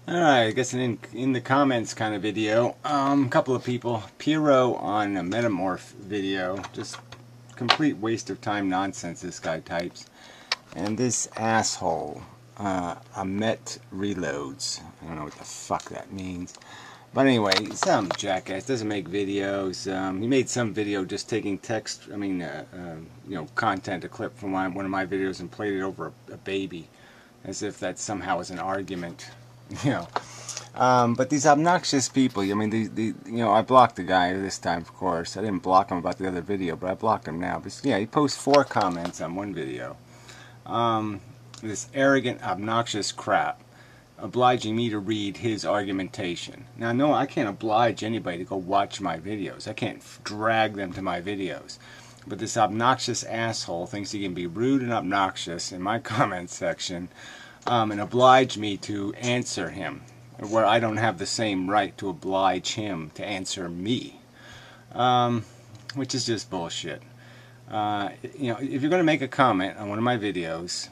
Alright, I guess in the comments kind of video, a couple of people, Piro on a Metamorph video, just complete waste of time nonsense this guy types. And this asshole, Amet Reloads, I don't know what the fuck that means. But anyway, some jackass, doesn't make videos. He made some video just taking text, content, a clip from one of my videos and played it over a baby. As if that somehow is an argument. But these obnoxious people, I mean, I blocked the guy this time, of course. I didn't block him about the other video, but I blocked him now. But yeah, he posts 4 comments on one video. This arrogant, obnoxious crap, obliging me to read his argumentation. Now, no, I can't oblige anybody to go watch my videos. I can't drag them to my videos. But this obnoxious asshole thinks he can be rude and obnoxious in my comment section and oblige me to answer him, where I don't have the same right to oblige him to answer me, which is just bullshit. If you're going to make a comment on one of my videos,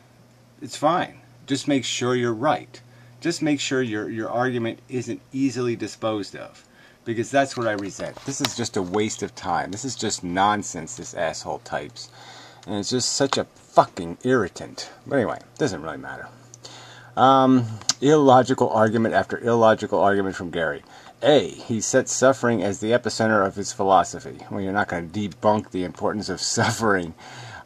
it's fine. Just make sure you're right. Just make sure your argument isn't easily disposed of. Because that's what I resent. This is just a waste of time. This is just nonsense this asshole types. And it's just such a fucking irritant. But anyway, it doesn't really matter. Illogical argument after illogical argument from Gary. A, he sets suffering as the epicenter of his philosophy. Well, you're not going to debunk the importance of suffering.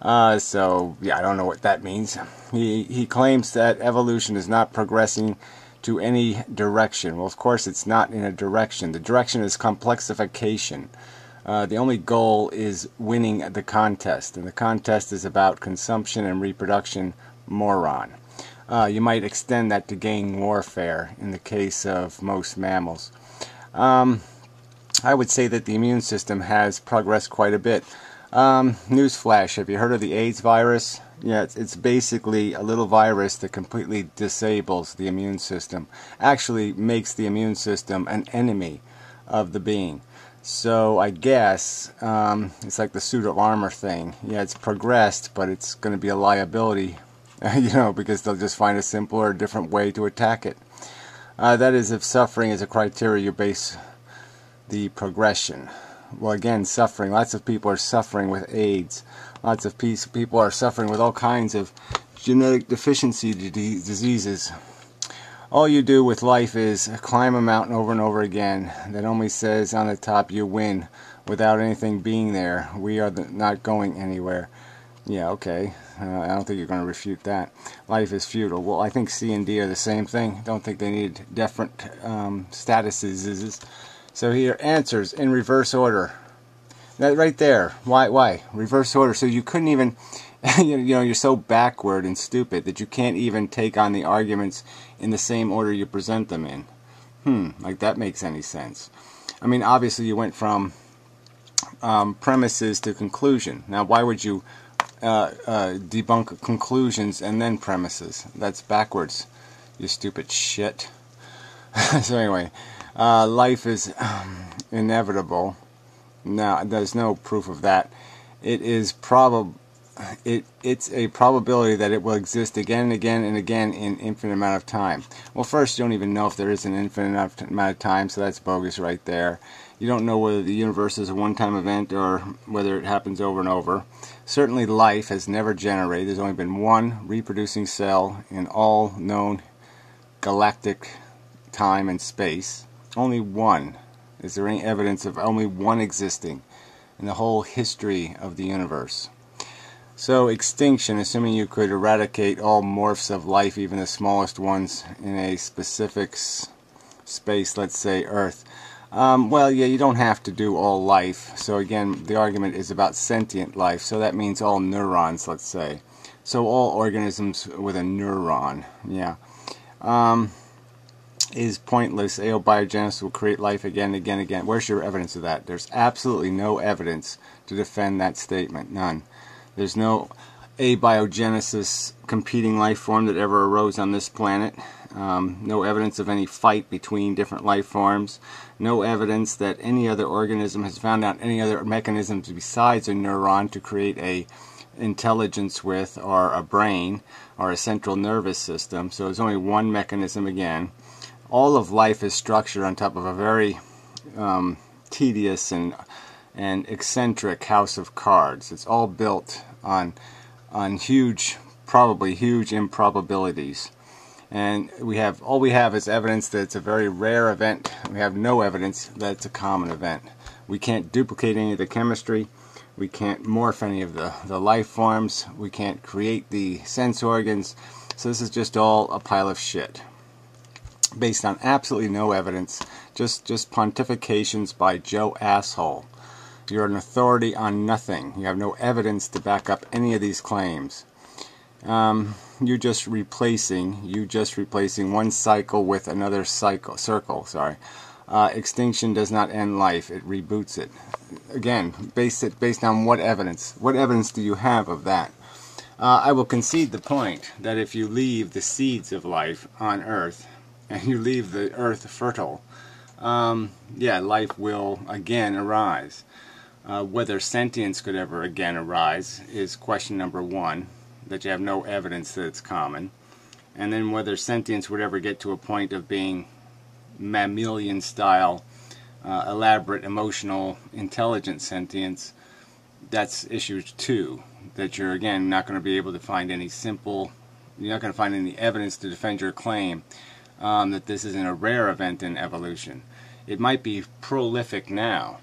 So, yeah, I don't know what that means. He claims that evolution is not progressing to any direction. Well, of course it's not in a direction. The direction is complexification. The only goal is winning the contest, and the contest is about consumption and reproduction. Moron. You might extend that to gang warfare in the case of most mammals. I would say that the immune system has progressed quite a bit. Newsflash, have you heard of the AIDS virus? Yeah, it's basically a little virus that completely disables the immune system. Actually makes the immune system an enemy of the being. So I guess it's like the suit of armor thing. Yeah, it's progressed, but it's going to be a liability, because they'll just find a simpler or different way to attack it. That is, if suffering is a criteria, you base the progression. Well, again, suffering. Lots of people are suffering with AIDS. Lots of people are suffering with all kinds of genetic deficiency diseases. All you do with life is climb a mountain over and over again that only says on the top you win without anything being there. We are not going anywhere. Yeah, okay. I don't think you're going to refute that. Life is futile. Well, I think C and D are the same thing. Don't think they need different statuses. So here, answers in reverse order. That right there. Why? Reverse order. So you couldn't even, you're so backward and stupid that you can't even take on the arguments in the same order you present them in. Like that makes any sense. I mean, obviously you went from premises to conclusion. Now, why would you debunk conclusions and then premises? That's backwards, you stupid shit. So anyway, life is inevitable. Now, there's no proof of that. It is it's a probability that it will exist again and again and again in infinite amount of time. Well, first, you don't even know if there is an infinite amount of time, so that's bogus right there. You don't know whether the universe is a one-time event or whether it happens over and over. Certainly, life has never generated. There's only been one reproducing cell in all known galactic time and space. Only one. Is there any evidence of only one existing in the whole history of the universe? So extinction, assuming you could eradicate all morphs of life, even the smallest ones, in a specific space, let's say Earth. Well, yeah, you don't have to do all life. So again, the argument is about sentient life. So that means all neurons, let's say. So all organisms with a neuron, yeah. Is pointless. Abiogenesis will create life again and again and again. Where's your evidence of that? There's absolutely no evidence to defend that statement. None. There's no abiogenesis competing life form that ever arose on this planet. No evidence of any fight between different life forms. No evidence that any other organism has found out any other mechanisms besides a neuron to create a intelligence with, or a brain, or a central nervous system. So there's only one mechanism again. all of life is structured on top of a very tedious and eccentric house of cards. It's all built on huge, probably huge improbabilities. And all we have is evidence that it's a very rare event. We have no evidence that it's a common event. We can't duplicate any of the chemistry. We can't morph any of the life forms. We can't create the sense organs. So this is just all a pile of shit, based on absolutely no evidence. Just pontifications by Joe Asshole. You're an authority on nothing. You have no evidence to back up any of these claims. You're just replacing one cycle with another circle. Extinction does not end life; it reboots it. Again, based on what evidence? What evidence do you have of that? I will concede the point that if you leave the seeds of life on Earth and you leave the Earth fertile, life will again arise. Whether sentience could ever again arise is question number one, that you have no evidence that it's common. And then whether sentience would ever get to a point of being mammalian style, elaborate, emotional, intelligent sentience, that's issue two, that you're again not going to be able to find any you're not going to find any evidence to defend your claim that this isn't a rare event in evolution. It might be prolific now,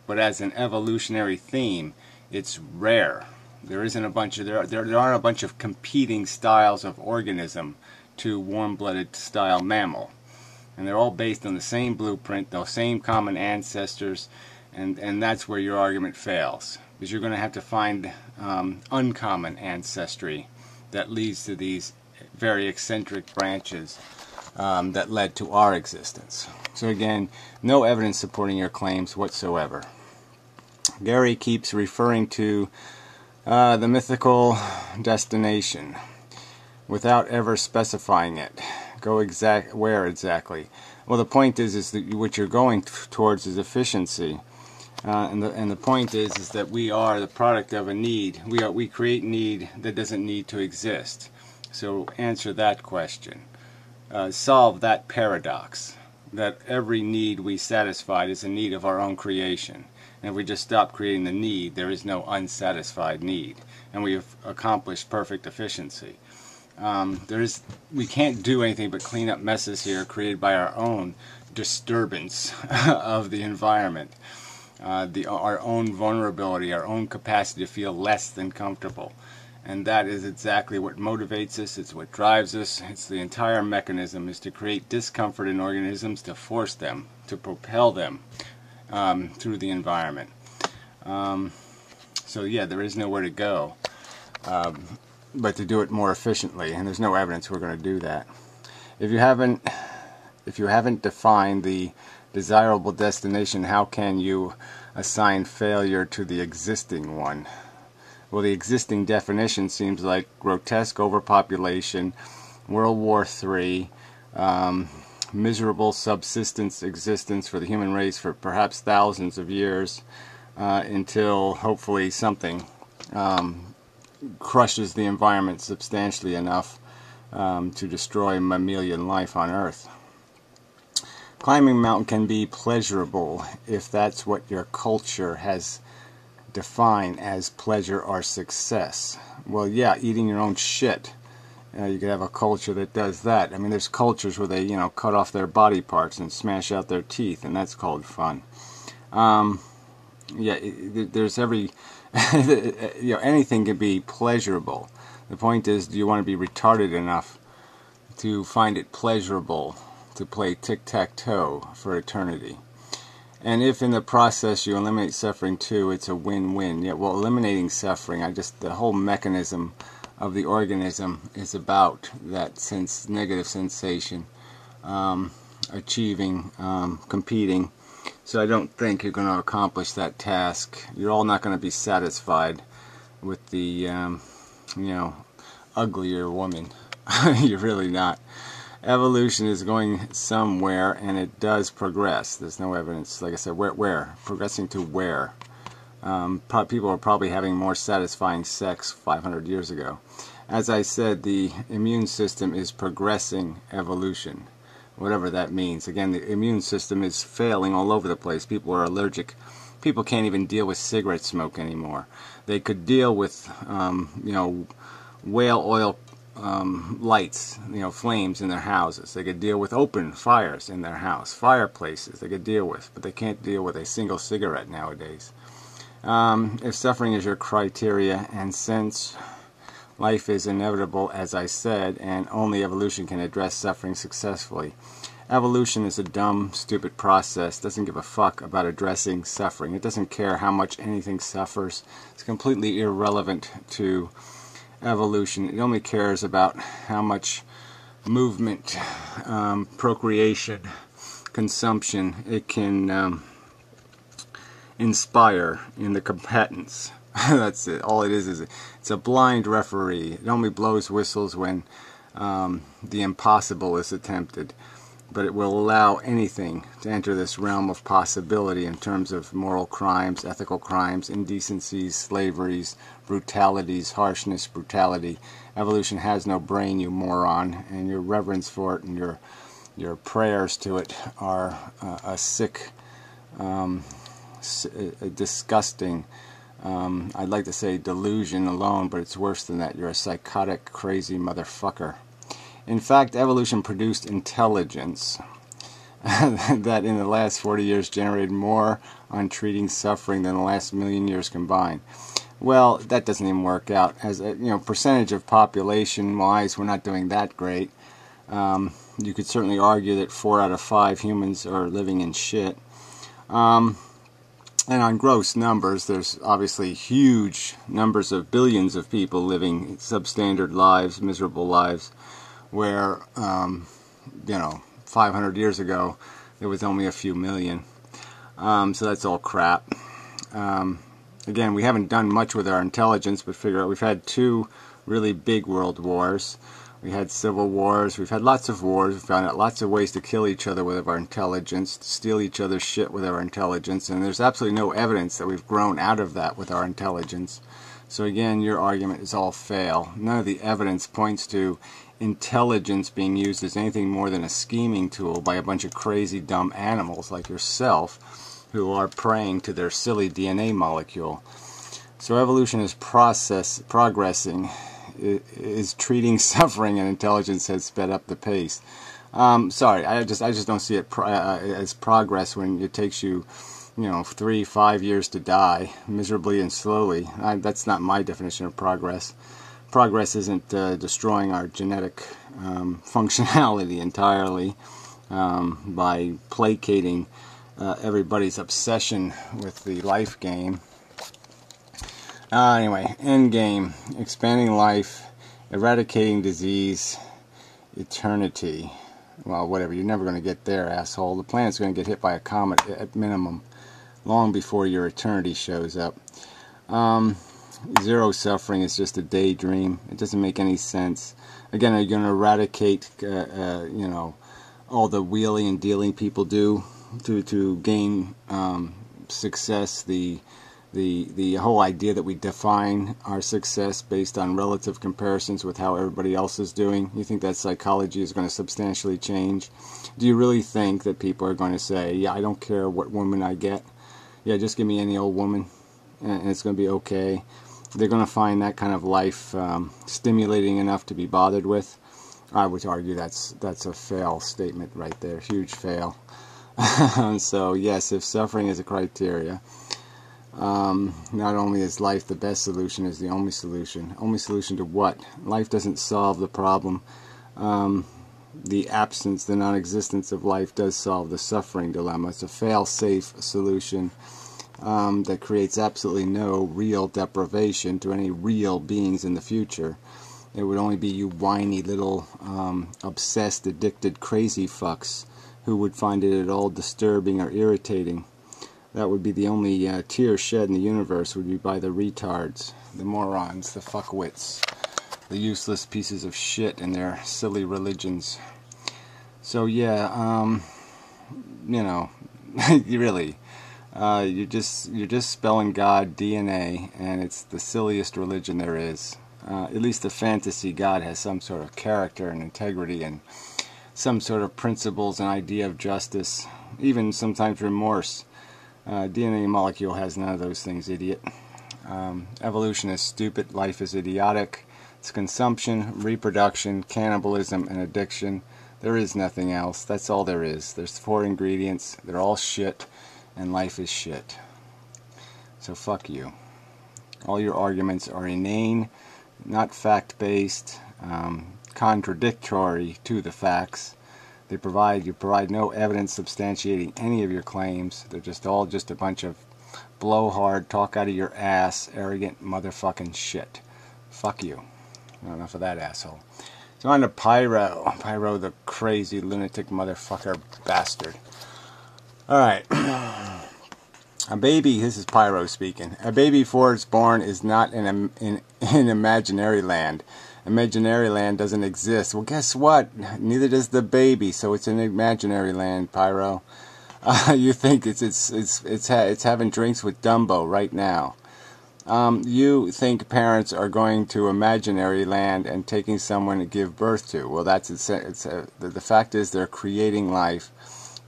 but as an evolutionary theme, it's rare. There isn't there aren't a bunch of competing styles of organism to warm-blooded style mammal, and they're all based on the same blueprint, the same common ancestors, and that's where your argument fails, because you're going to have to find uncommon ancestry that leads to these very eccentric branches that led to our existence. So again, no evidence supporting your claims whatsoever. Gary keeps referring to the mythical destination without ever specifying it. Where exactly? Well, the point is that what you're going towards is efficiency, and the point is that we are the product of a need. We create need that doesn't need to exist. So answer that question. Solve that paradox, that every need we satisfied is a need of our own creation. And if we just stop creating the need, there is no unsatisfied need, and we have accomplished perfect efficiency. We can't do anything but clean up messes here created by our own disturbance of the environment, our own vulnerability, our own capacity to feel less than comfortable. And that is exactly what motivates us. It's what drives us. It's the entire mechanism, is to create discomfort in organisms, to force them, to propel them through the environment. So yeah, there is nowhere to go but to do it more efficiently, and there's no evidence we're going to do that. If you haven't defined the desirable destination, how can you assign failure to the existing one? Well, the existing definition seems like grotesque overpopulation, World War III, miserable subsistence existence for the human race for perhaps thousands of years, until hopefully something crushes the environment substantially enough to destroy mammalian life on Earth. Climbing a mountain can be pleasurable if that's what your culture has defined as pleasure or success. Well, yeah, eating your own shit. You could have a culture that does that. I mean, there's cultures where they, cut off their body parts and smash out their teeth, and that's called fun. There's every, anything can be pleasurable. The point is, do you want to be retarded enough to find it pleasurable to play tic-tac-toe for eternity? And if in the process you eliminate suffering too, it's a win-win. Yeah, well, eliminating suffering, the whole mechanism of the organism is about that negative sensation, achieving, competing. So I don't think you're going to accomplish that task. You're all not going to be satisfied with the, uglier woman. You're really not. Evolution is going somewhere, and it does progress. There's no evidence. Like I said, where? Progressing to where? People are probably having more satisfying sex 500 years ago. As I said, the immune system is progressing evolution. whatever that means. Again, the immune system is failing all over the place. People are allergic. People can't even deal with cigarette smoke anymore. They could deal with, whale oil lights, flames in their houses. They could deal with open fires in their house, fireplaces they could deal with, but they can't deal with a single cigarette nowadays. If suffering is your criteria, and since life is inevitable, as I said, and only evolution can address suffering successfully. Evolution is a dumb, stupid process. Doesn't give a fuck about addressing suffering. It doesn't care how much anything suffers. It's completely irrelevant to evolution. It only cares about how much movement, procreation, consumption it can inspire in the combatants. That's it. All it is it's a blind referee. It only blows whistles when the impossible is attempted. But it will allow anything to enter this realm of possibility in terms of moral crimes, ethical crimes, indecencies, slaveries, brutalities, harshness, brutality. Evolution has no brain, you moron, and your reverence for it and your prayers to it are a sick, disgusting, I'd like to say delusion alone, but it's worse than that. You're a psychotic, crazy motherfucker. In fact, evolution produced intelligence that in the last 40 years generated more on treating suffering than the last million years combined. Well, that doesn't even work out. As a percentage of population-wise, we're not doing that great. You could certainly argue that 4 out of 5 humans are living in shit. And on gross numbers, there's obviously huge numbers of billions of people living substandard lives, miserable lives, where, 500 years ago, there was only a few million. So that's all crap. Again, we haven't done much with our intelligence, but figure out we've had 2 really big world wars. We had civil wars. We've had lots of wars. We found out lots of ways to kill each other with our intelligence, to steal each other's shit with our intelligence, and there's absolutely no evidence that we've grown out of that with our intelligence. So again, your argument is all fail. None of the evidence points to intelligence being used as anything more than a scheming tool by a bunch of crazy, dumb animals like yourself who are preying to their silly DNA molecule. So evolution is progressing, is treating suffering, and intelligence has sped up the pace. Sorry, I just don't see it as progress when it takes you 3-5 years to die miserably and slowly. That's not my definition of progress. Progress isn't destroying our genetic functionality entirely by placating everybody's obsession with the life game. Anyway, end game: expanding life, eradicating disease, eternity. Well, whatever. You're never going to get there, asshole. The planet's going to get hit by a comet at minimum, long before your eternity shows up. Zero suffering is just a daydream. It doesn't make any sense. Again, are you going to eradicate, all the wheeling and dealing people do to gain success? The whole idea that we define our success based on relative comparisons with how everybody else is doing. You think that psychology is going to substantially change? Do you really think that people are going to say, yeah, I don't care what woman I get. Yeah, just give me any old woman and it's going to be okay. They're going to find that kind of life stimulating enough to be bothered with. I would argue that's a fail statement right there. Huge fail. So yes, if suffering is a criteria, not only is life the best solution, it's the only solution. Only solution to what? Life doesn't solve the problem. The absence, the non-existence of life does solve the suffering dilemma. It's a fail-safe solution that creates absolutely no real deprivation to any real beings in the future. It would only be you whiny little obsessed, addicted, crazy fucks who would find it at all disturbing or irritating. That would be the only tear shed in the universe, would be by the retards, the morons, the fuckwits, the useless pieces of shit and their silly religions. So yeah, you really, you're just spelling God DNA, and it's the silliest religion there is. At least the fantasy God has some sort of character and integrity and some sort of principles and idea of justice, even sometimes remorse. DNA molecule has none of those things, idiot. Evolution is stupid. Life is idiotic. It's consumption, reproduction, cannibalism, and addiction. There is nothing else. That's all there is. There's 4 ingredients. They're all shit, and life is shit. So fuck you. All your arguments are inane, not fact-based, contradictory to the facts. You provide no evidence substantiating any of your claims. They're just a bunch of blowhard, talk out of your ass, arrogant motherfucking shit. Fuck you. Enough of that asshole. So on to Pyro. Pyro, the crazy lunatic motherfucker bastard. Alright. A baby, this is Pyro speaking. A baby before it's born is not in imaginary land. Imaginary land doesn't exist. Well, guess what? Neither does the baby, so it's an imaginary land, Pyro. You think it's having drinks with Dumbo right now. You think parents are going to imaginary land and taking someone to give birth to. Well, the fact is they're creating life.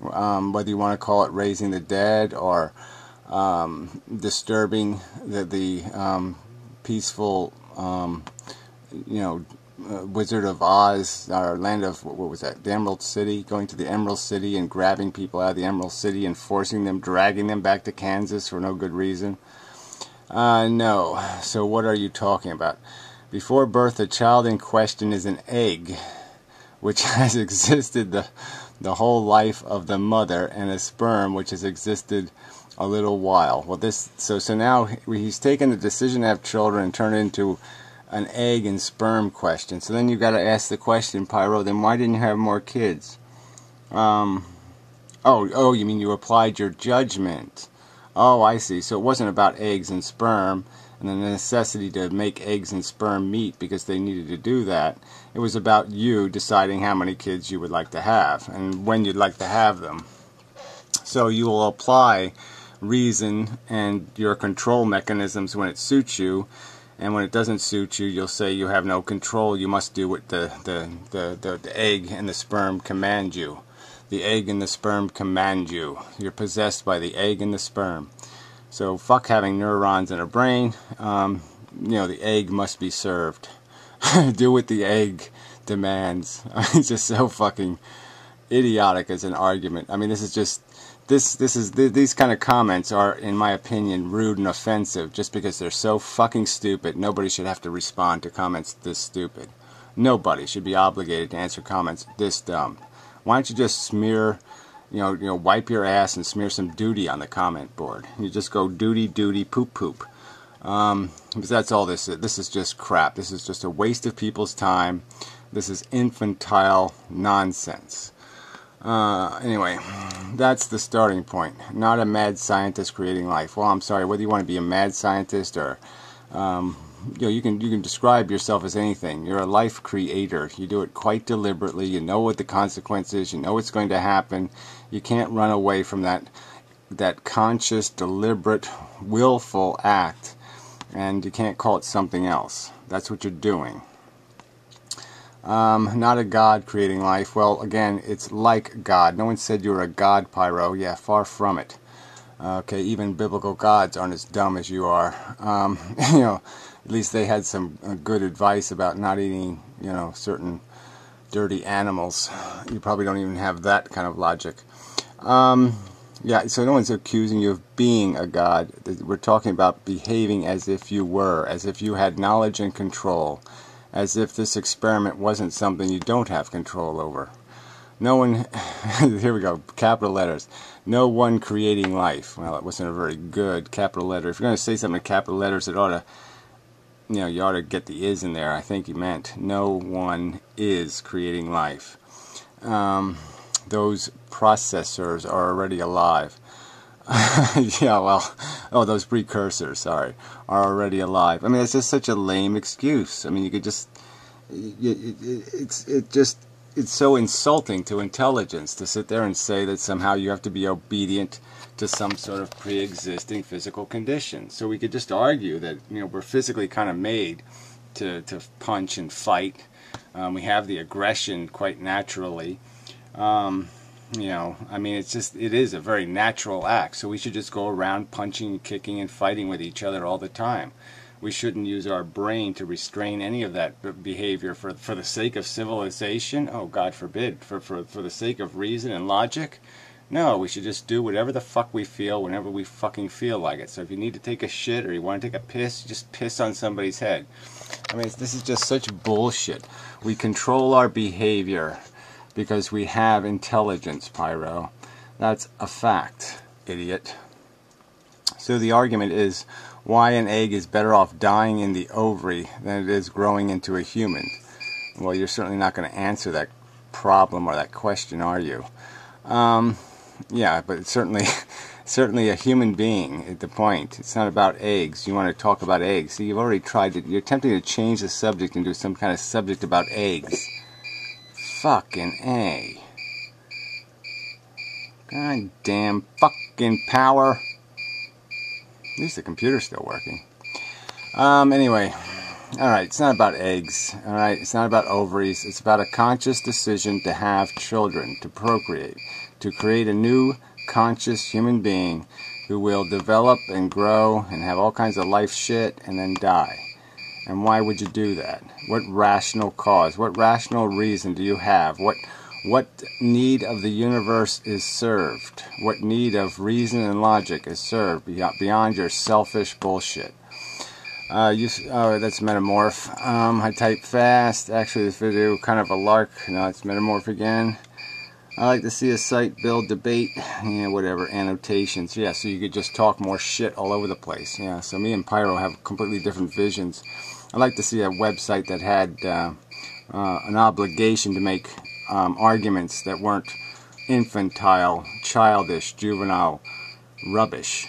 Whether you want to call it raising the dead or disturbing the peaceful, Wizard of Oz, or land of, what was that, the Emerald City, going to the Emerald City and grabbing people out of the Emerald City and forcing them, dragging them back to Kansas for no good reason. No. So what are you talking about? Before birth, the child in question is an egg, which has existed the whole life of the mother, and a sperm, which has existed a little while. Well, so now he's taken the decision to have children and turned it into an egg and sperm question. So then you got to ask the question, Pyro, then why didn't you have more kids? Oh, you mean you applied your judgment. Oh, I see. So it wasn't about eggs and sperm and the necessity to make eggs and sperm meet because they needed to do that. It was about you deciding how many kids you would like to have and when you'd like to have them. So you will apply reason and your control mechanisms when it suits you, and when it doesn't suit you, you'll say you have no control. You must do what the egg and the sperm command you. The egg and the sperm command you. You're possessed by the egg and the sperm. So fuck having neurons in a brain. The egg must be served. Do what the egg demands. It's just so fucking idiotic as an argument. I mean, this is just these kind of comments are, in my opinion, rude and offensive just because they're so fucking stupid. Nobody should have to respond to comments this stupid. Nobody should be obligated to answer comments this dumb. Why don't you just smear, wipe your ass and smear some duty on the comment board? You just go duty, poop, poop. Because that's all this is. This is just crap. This is just a waste of people's time. This is infantile nonsense. Anyway, that's the starting point. Not a mad scientist creating life. Well, I'm sorry, whether you want to be a mad scientist or, you can describe yourself as anything. You're a life creator. You do it quite deliberately. You know what the consequence is. You know what's going to happen. You can't run away from that conscious, deliberate, willful act. And you can't call it something else. That's what you're doing. Not a god creating life. Well, again, it's like God. No one said you were a god, Pyro. Yeah, far from it. Okay, even biblical gods aren't as dumb as you are. At least they had some good advice about not eating, certain dirty animals. You probably don't even have that kind of logic. Yeah, so no one's accusing you of being a god. We're talking about behaving as if you were, as if you had knowledge and control, as if this experiment wasn't something you don't have control over. No one, here we go, capital letters. No one creating life. Well, it wasn't a very good capital letter. If you're going to say something in capital letters, it ought to, you ought to get the is in there. I think you meant no one is creating life. Those processors are already alive. Yeah, well, those precursors, sorry, are already alive. I mean, it's just such a lame excuse. I mean, you could just, it's so insulting to intelligence to sit there and say that somehow you have to be obedient to some sort of pre-existing physical condition. So we could just argue that, we're physically kind of made to punch and fight. We have the aggression quite naturally. You know, I mean, it is a very natural act. So we should just go around punching, kicking, and fighting with each other all the time. We shouldn't use our brain to restrain any of that behavior for the sake of civilization. Oh, God forbid. For the sake of reason and logic. No, we should just do whatever the fuck we feel whenever we fucking feel like it. So if you need to take a shit or you want to take a piss, just piss on somebody's head. I mean, this is just such bullshit. We control our behavior because we have intelligence, Pyro. That's a fact, idiot. So the argument is why an egg is better off dying in the ovary than it is growing into a human. Well, you're certainly not going to answer that problem or that question, are you? Yeah, but it's certainly a human being at the point. It's not about eggs. You want to talk about eggs. See, you've already tried to, you're attempting to change the subject into some kind of subject about eggs. Fucking A. God damn fucking power. At least the computer's still working. Anyway. Alright, it's not about eggs. Alright, it's not about ovaries. It's about a conscious decision to have children, to procreate, to create a new conscious human being who will develop and grow and have all kinds of life shit and then die. And why would you do that? What rational cause, what rational reason do you have? What need of the universe is served? What need of reason and logic is served beyond your selfish bullshit? Oh, that's Metamorph. I type fast. Actually, this video kind of a lark. No, it's Metamorph again. I like to see a site build debate. Yeah, whatever. Annotations. Yeah, so you could just talk more shit all over the place. Yeah, so me and Pyro have completely different visions. I'd like to see a website that had an obligation to make arguments that weren't infantile, childish, juvenile rubbish.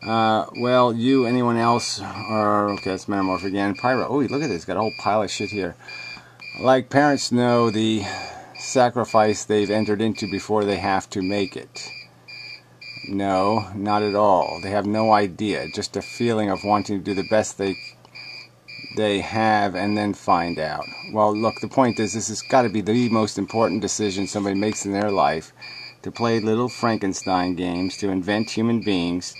Well, you, anyone else, or, okay, that's Metamorph again. Pyro, oh, look at this, got a whole pile of shit here. Like, parents know the sacrifice they've entered into before they have to make it. No, not at all. They have no idea, just a feeling of wanting to do the best they have and then find out. Well, look, the point is, this has got to be the most important decision somebody makes in their life, to play little Frankenstein games, to invent human beings.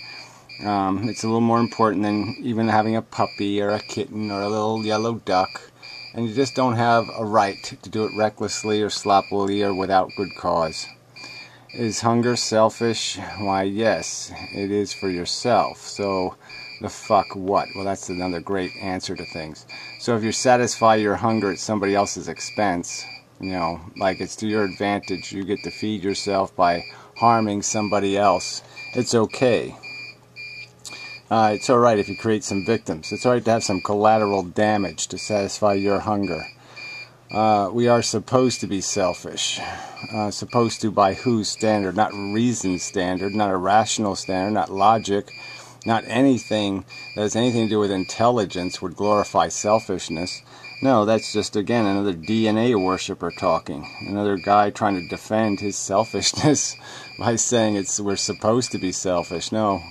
It's a little more important than even having a puppy or a kitten or a little yellow duck. And you just don't have a right to do it recklessly or sloppily or without good cause. Is hunger selfish? Why, yes, it is for yourself. So, the fuck what? Well, that's another great answer to things. So if you satisfy your hunger at somebody else's expense, you know, like it's to your advantage, you get to feed yourself by harming somebody else, it's okay. It's alright if you create some victims. It's alright to have some collateral damage to satisfy your hunger. We are supposed to be selfish. Supposed to by whose standard? Not reason standard, not a rational standard, not logic, not anything that has anything to do with intelligence would glorify selfishness. No, that's just, again, another DNA worshiper talking. Another guy trying to defend his selfishness by saying we're supposed to be selfish. No.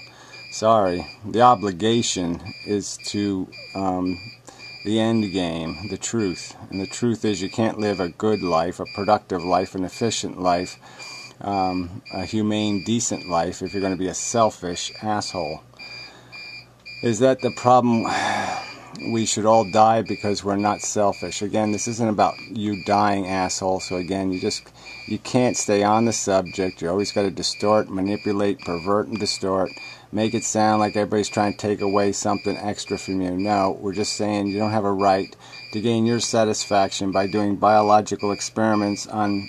Sorry, the obligation is to the end game, the truth. And the truth is you can't live a good life, a productive life, an efficient life, a humane, decent life if you're going to be a selfish asshole. Is that the problem? We should all die because we're not selfish. Again, this isn't about you dying, asshole. So again, you can't stay on the subject. You always got to distort, manipulate, pervert, and distort. Make it sound like everybody's trying to take away something extra from you. No, we're just saying you don't have a right to gain your satisfaction by doing biological experiments on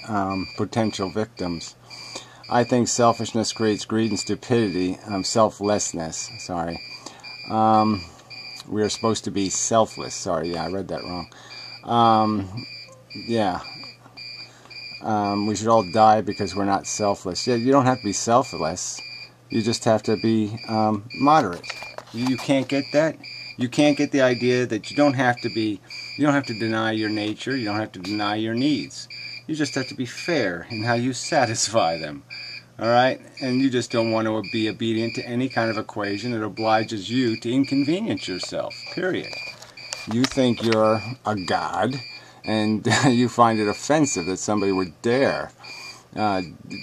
potential victims. I think selfishness creates greed and stupidity. Selflessness, sorry. We are supposed to be selfless. Sorry, yeah, I read that wrong. Yeah. We should all die because we're not selfless. Yeah, you don't have to be selfless. You just have to be moderate. You can't get that? You can't get the idea that you don't have to deny your nature, you don't have to deny your needs. You just have to be fair in how you satisfy them. Alright? And you just don't want to be obedient to any kind of equation that obliges you to inconvenience yourself. Period. You think you're a god, and you find it offensive that somebody would dare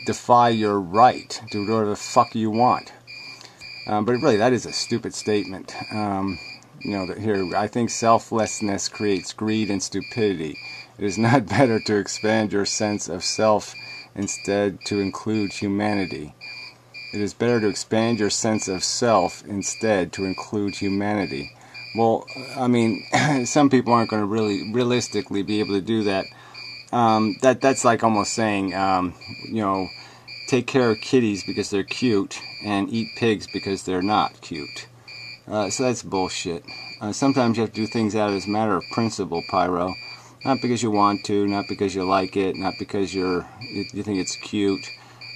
defy your right to do whatever the fuck you want. But really, that is a stupid statement. That here, I think selflessness creates greed and stupidity. It is not better to expand your sense of self instead to include humanity. It is better to expand your sense of self instead to include humanity. Well, I mean, some people aren't going to really realistically be able to do that. That's like almost saying, take care of kitties because they're cute and eat pigs because they're not cute. So that's bullshit. Sometimes you have to do things out as a matter of principle, Pyro. Not because you want to, not because you like it, not because you think it's cute,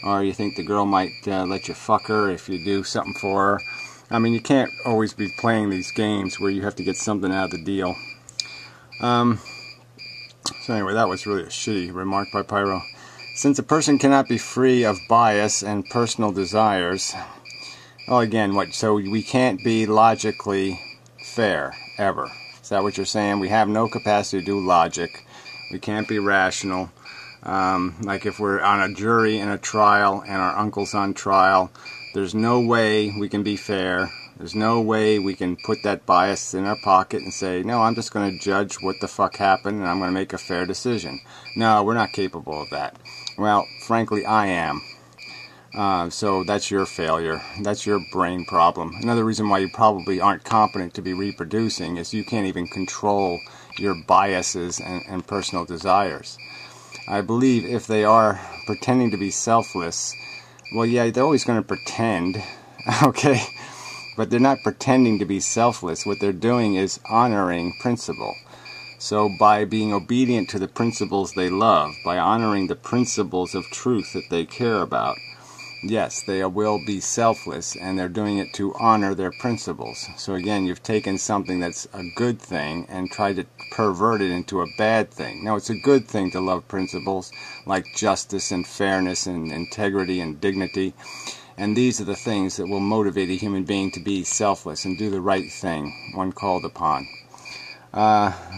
or you think the girl might let you fuck her if you do something for her. I mean, you can't always be playing these games where you have to get something out of the deal. So anyway, that was really a shitty remark by Pyro. Since a person cannot be free of bias and personal desires, well, again, so we can't be logically fair, ever. Is that what you're saying? We have no capacity to do logic. We can't be rational. Like if we're on a jury in a trial and our uncle's on trial, there's no way we can be fair. There's no way we can put that bias in our pocket and say, no, I'm just going to judge what the fuck happened and I'm going to make a fair decision. No, we're not capable of that. Well, frankly, I am. So that's your failure. That's your brain problem. Another reason why you probably aren't competent to be reproducing is you can't even control your biases and personal desires. I believe if they are pretending to be selfless, well, yeah, they're always going to pretend, okay? But they're not pretending to be selfless. What they're doing is honoring principle. So by being obedient to the principles they love, by honoring the principles of truth that they care about, yes, they will be selfless, and they're doing it to honor their principles. So again, you've taken something that's a good thing and tried to pervert it into a bad thing. Now, it's a good thing to love principles like justice and fairness and integrity and dignity. And these are the things that will motivate a human being to be selfless and do the right thing when called upon.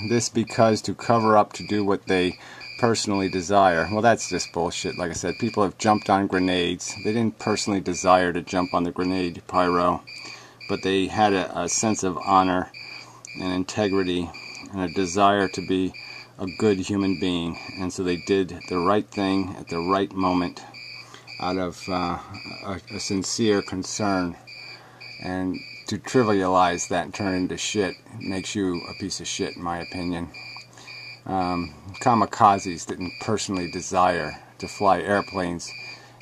This because to cover up to do what they personally desire. Well, that's just bullshit. Like I said, people have jumped on grenades. They didn't personally desire to jump on the grenade, Pyro, but they had a sense of honor and integrity and a desire to be a good human being. And so they did the right thing at the right moment out of a sincere concern. And to trivialize that and turn it into shit makes you a piece of shit, in my opinion. Kamikazes didn't personally desire to fly airplanes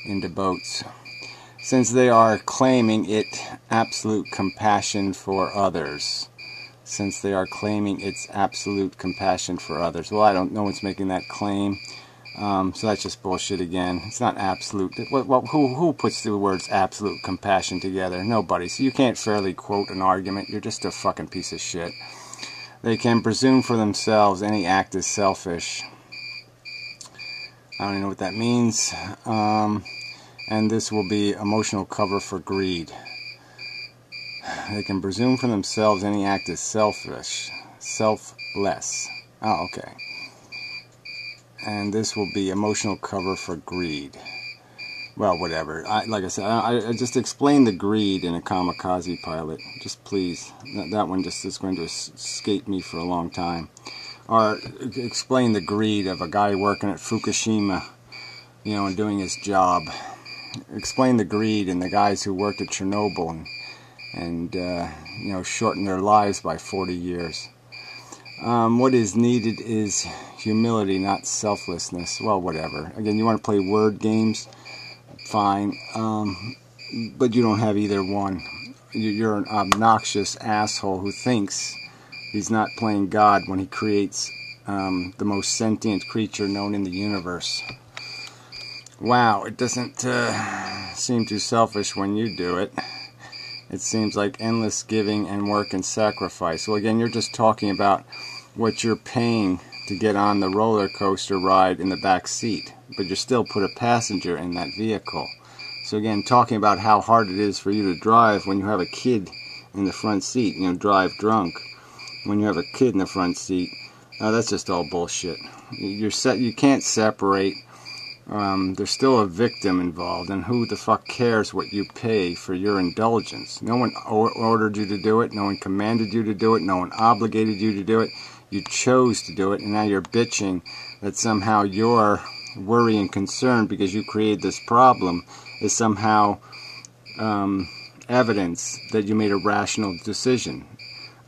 into boats. Since they are claiming it absolute compassion for others. Since they are claiming it's absolute compassion for others. Well, I don't know what's making that claim. So that's just bullshit again. It's not absolute. Who puts the words absolute compassion together? Nobody. So you can't fairly quote an argument. You're just a fucking piece of shit. They can presume for themselves any act is selfish. I don't even know what that means. And this will be emotional cover for greed. They can presume for themselves any act is selfish. Selfless. Oh, okay. And this will be emotional cover for greed. Well, whatever. Like I said, I just explained the greed in a kamikaze pilot. Just please. That one just is going to escape me for a long time. Or explain the greed of a guy working at Fukushima, and doing his job. Explain the greed in the guys who worked at Chernobyl and shortened their lives by 40 years. What is needed is humility, not selflessness. Well, whatever. Again, you want to play word games? Fine, but you don't have either one. You're an obnoxious asshole who thinks he's not playing God when he creates the most sentient creature known in the universe. Wow, it doesn't seem too selfish when you do it. It seems like endless giving and work and sacrifice. Well, again, you're just talking about what you're paying to get on the roller coaster ride in the back seat, but you still put a passenger in that vehicle. So again, talking about how hard it is for you to drive when you have a kid in the front seat, drive drunk. When you have a kid in the front seat, That's just all bullshit. You can't separate. There's still a victim involved, and who the fuck cares what you pay for your indulgence? No one ordered you to do it. No one commanded you to do it. No one obligated you to do it. You chose to do it, and now you're bitching that somehow your worry and concern because you created this problem is somehow evidence that you made a rational decision.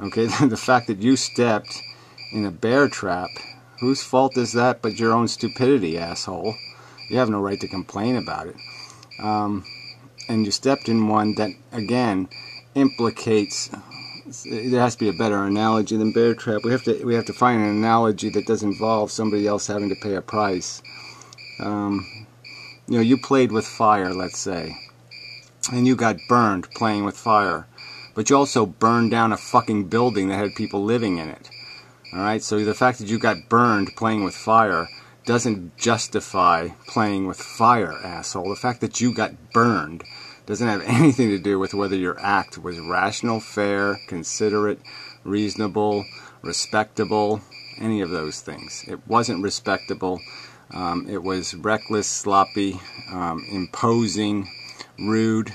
Okay, the fact that you stepped in a bear trap, whose fault is that but your own stupidity, asshole? You have no right to complain about it. And you stepped in one that, again, implicates... There has to be a better analogy than bear trap. We have to find an analogy that does involve somebody else having to pay a price. You played with fire, let's say, and you got burned playing with fire, but you also burned down a fucking building that had people living in it. Alright, so the fact that you got burned playing with fire doesn't justify playing with fire, asshole. The fact that you got burned doesn't have anything to do with whether your act was rational, fair, considerate, reasonable, respectable, any of those things. It wasn't respectable. It was reckless, sloppy, imposing, rude,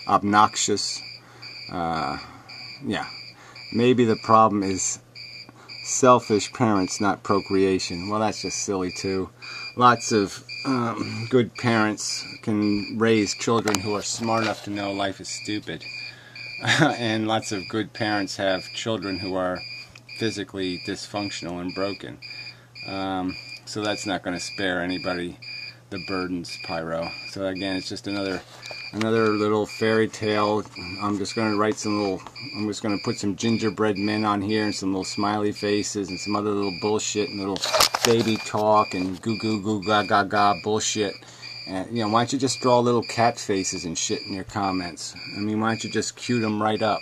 obnoxious. Yeah. Maybe the problem is selfish parents, not procreation. Well, that's just silly too. Lots of good parents can raise children who are smart enough to know life is stupid. And lots of good parents have children who are physically dysfunctional and broken. So that's not going to spare anybody the burdens, Pyro. So again, it's just another little fairy tale. I'm just going to put some gingerbread men on here and some little smiley faces and some other little bullshit and little baby talk and goo goo goo ga ga ga bullshit. And why don't you just draw little cat faces and shit in your comments? I mean, why don't you just cue them right up?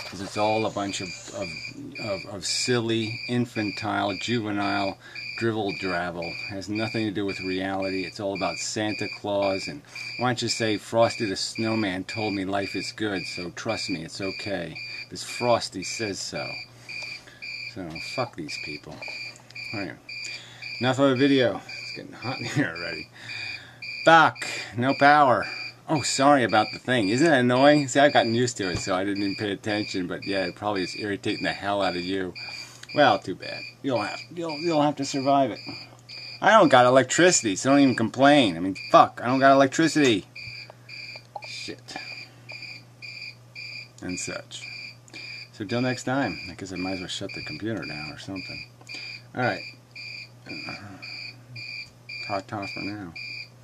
Because it's all a bunch of silly, infantile, juvenile drivel dravel. It has nothing to do with reality. It's all about Santa Claus. And why don't you say Frosty the Snowman told me life is good, so trust me, it's okay. This Frosty says so. So fuck these people. Alright. Enough of a video. It's getting hot in here already. Fuck. No power. Oh, sorry about the thing. Isn't it annoying? See, I've gotten used to it, so I didn't even pay attention. But yeah, it probably is irritating the hell out of you. Well, too bad. You'll have to survive it. I don't got electricity, so don't even complain. I mean, fuck, I don't got electricity. Shit. And such. So till next time, I guess I might as well shut the computer down or something. Alright. Ta-ta for now.